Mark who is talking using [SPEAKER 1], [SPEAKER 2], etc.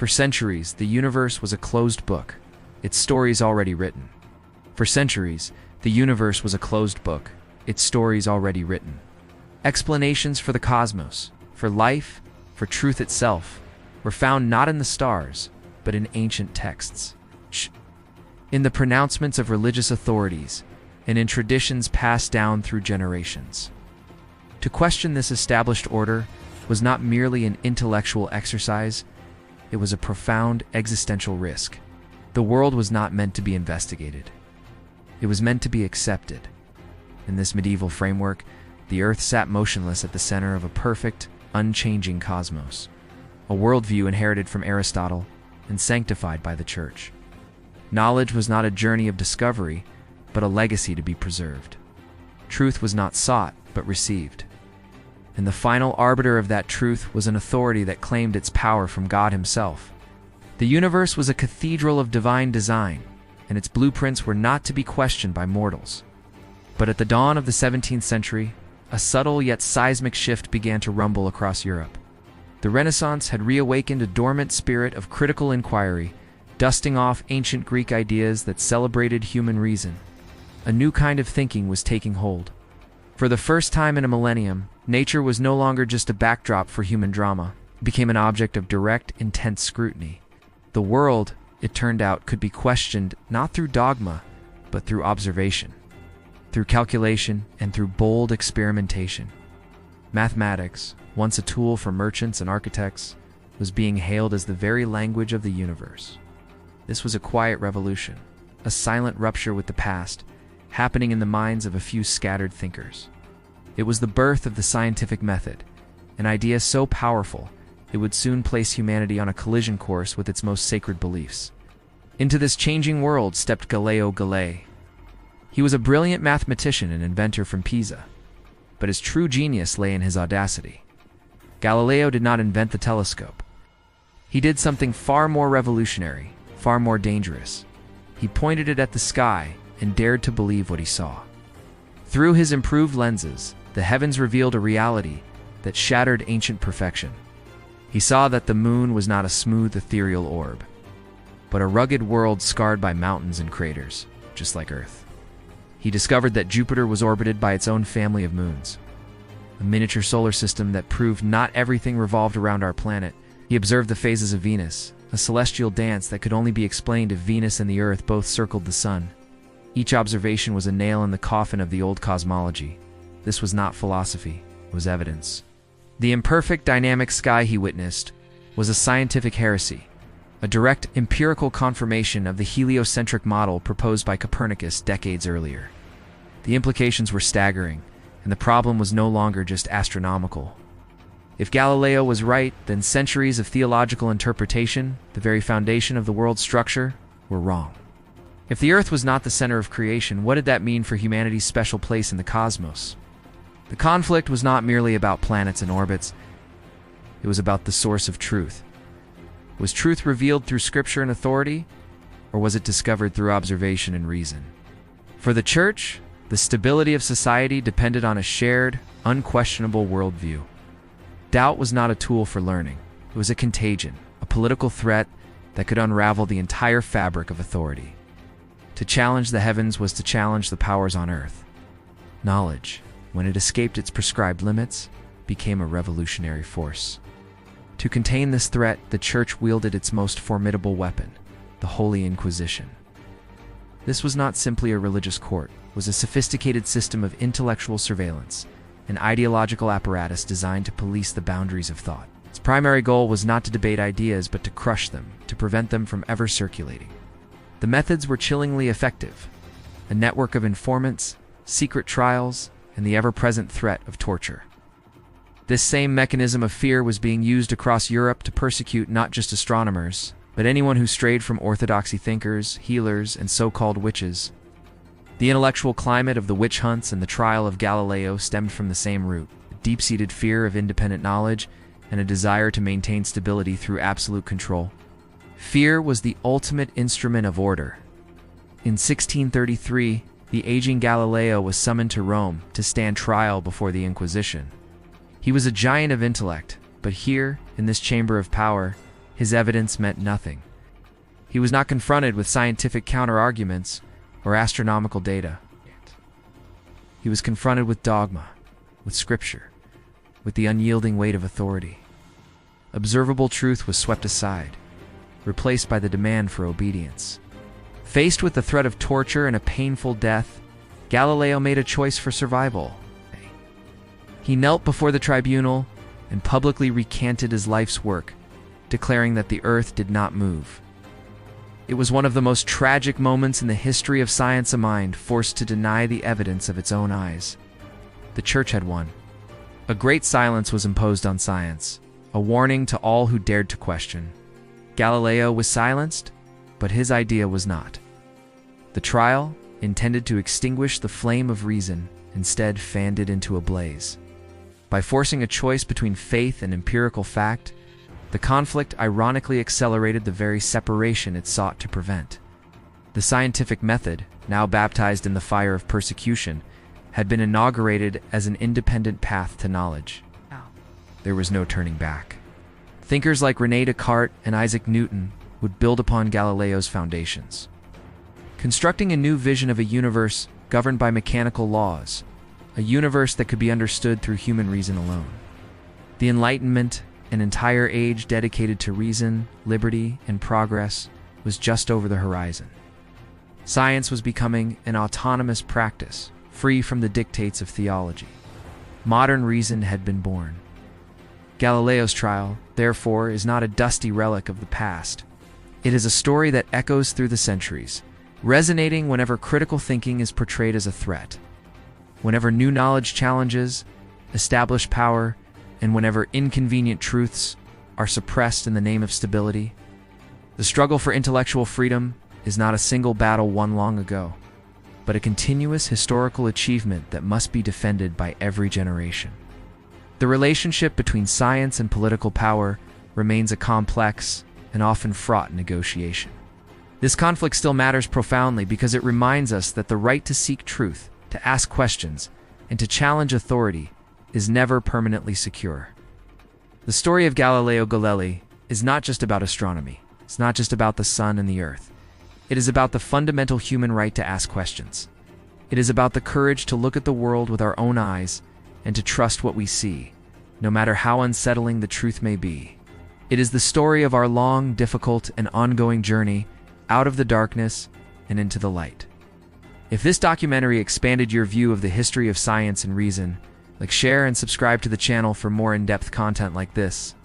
[SPEAKER 1] For centuries, the universe was a closed book, its stories already written. For centuries, the universe was a closed book, its stories already written. Explanations for the cosmos, for life, for truth itself, were found not in the stars, but in ancient texts. In the pronouncements of religious authorities, and in traditions passed down through generations. To question this established order was not merely an intellectual exercise, it was a profound existential risk. The world was not meant to be investigated. It was meant to be accepted. In this medieval framework, the Earth sat motionless at the center of a perfect, unchanging cosmos, a worldview inherited from Aristotle and sanctified by the Church. Knowledge was not a journey of discovery, but a legacy to be preserved. Truth was not sought, but received. And the final arbiter of that truth was an authority that claimed its power from God Himself. The universe was a cathedral of divine design, and its blueprints were not to be questioned by mortals. But at the dawn of the 17th century, a subtle yet seismic shift began to rumble across Europe. The Renaissance had reawakened a dormant spirit of critical inquiry, dusting off ancient Greek ideas that celebrated human reason. A new kind of thinking was taking hold. For the first time in a millennium, nature was no longer just a backdrop for human drama. It became an object of direct, intense scrutiny. The world, it turned out, could be questioned not through dogma, but through observation, through calculation, and through bold experimentation. Mathematics, once a tool for merchants and architects, was being hailed as the very language of the universe. This was a quiet revolution, a silent rupture with the past, happening in the minds of a few scattered thinkers. It was the birth of the scientific method, an idea so powerful it would soon place humanity on a collision course with its most sacred beliefs. Into this changing world stepped Galileo Galilei. He was a brilliant mathematician and inventor from Pisa, but his true genius lay in his audacity. Galileo did not invent the telescope. He did something far more revolutionary, far more dangerous. He pointed it at the sky and dared to believe what he saw. Through his improved lenses, the heavens revealed a reality that shattered ancient perfection. He saw that the moon was not a smooth, ethereal orb, but a rugged world scarred by mountains and craters, just like Earth. He discovered that Jupiter was orbited by its own family of moons, a miniature solar system that proved not everything revolved around our planet. He observed the phases of Venus, a celestial dance that could only be explained if Venus and the Earth both circled the sun. Each observation was a nail in the coffin of the old cosmology. This was not philosophy, it was evidence. The imperfect dynamic sky he witnessed was a scientific heresy, a direct empirical confirmation of the heliocentric model proposed by Copernicus decades earlier. The implications were staggering, and the problem was no longer just astronomical. If Galileo was right, then centuries of theological interpretation, the very foundation of the world's structure, were wrong. If the Earth was not the center of creation, what did that mean for humanity's special place in the cosmos? The conflict was not merely about planets and orbits. It was about the source of truth. Was truth revealed through scripture and authority, or was it discovered through observation and reason? For the Church, the stability of society depended on a shared, unquestionable worldview. Doubt was not a tool for learning. It was a contagion, a political threat that could unravel the entire fabric of authority. To challenge the heavens was to challenge the powers on earth. Knowledge, when it escaped its prescribed limits, became a revolutionary force. To contain this threat, the Church wielded its most formidable weapon, the Holy Inquisition. This was not simply a religious court, it was a sophisticated system of intellectual surveillance, an ideological apparatus designed to police the boundaries of thought. Its primary goal was not to debate ideas, but to crush them, to prevent them from ever circulating. The methods were chillingly effective: a network of informants, secret trials, and the ever-present threat of torture. This same mechanism of fear was being used across Europe to persecute not just astronomers, but anyone who strayed from orthodoxy: thinkers, healers, and so-called witches. The intellectual climate of the witch hunts and the trial of Galileo stemmed from the same root: a deep-seated fear of independent knowledge and a desire to maintain stability through absolute control. Fear was the ultimate instrument of order. In 1633, the aging Galileo was summoned to Rome to stand trial before the Inquisition. He was a giant of intellect, but here, in this chamber of power, his evidence meant nothing. He was not confronted with scientific counter-arguments or astronomical data. He was confronted with dogma, with scripture, with the unyielding weight of authority. Observable truth was swept aside, replaced by the demand for obedience. Faced with the threat of torture and a painful death, Galileo made a choice for survival. He knelt before the tribunal and publicly recanted his life's work, declaring that the earth did not move. It was one of the most tragic moments in the history of science, a mind forced to deny the evidence of its own eyes. The church had won. A great silence was imposed on science, a warning to all who dared to question. Galileo was silenced, but his idea was not. The trial, intended to extinguish the flame of reason, instead fanned it into a blaze. By forcing a choice between faith and empirical fact, the conflict ironically accelerated the very separation it sought to prevent. The scientific method, now baptized in the fire of persecution, had been inaugurated as an independent path to knowledge. There was no turning back. Thinkers like René Descartes and Isaac Newton would build upon Galileo's foundations, constructing a new vision of a universe governed by mechanical laws, a universe that could be understood through human reason alone. The Enlightenment, an entire age dedicated to reason, liberty, and progress, was just over the horizon. Science was becoming an autonomous practice, free from the dictates of theology. Modern reason had been born. Galileo's trial, therefore, is not a dusty relic of the past. It is a story that echoes through the centuries, resonating whenever critical thinking is portrayed as a threat, whenever new knowledge challenges established power, and whenever inconvenient truths are suppressed in the name of stability. The struggle for intellectual freedom is not a single battle won long ago, but a continuous historical achievement that must be defended by every generation. The relationship between science and political power remains a complex and often fraught negotiation. This conflict still matters profoundly because it reminds us that the right to seek truth, to ask questions, and to challenge authority is never permanently secure. The story of Galileo Galilei is not just about astronomy. It's not just about the sun and the earth. It is about the fundamental human right to ask questions. It is about the courage to look at the world with our own eyes and to trust what we see, no matter how unsettling the truth may be. It is the story of our long, difficult, and ongoing journey out of the darkness and into the light. If this documentary expanded your view of the history of science and reason, share and subscribe to the channel for more in-depth content like this.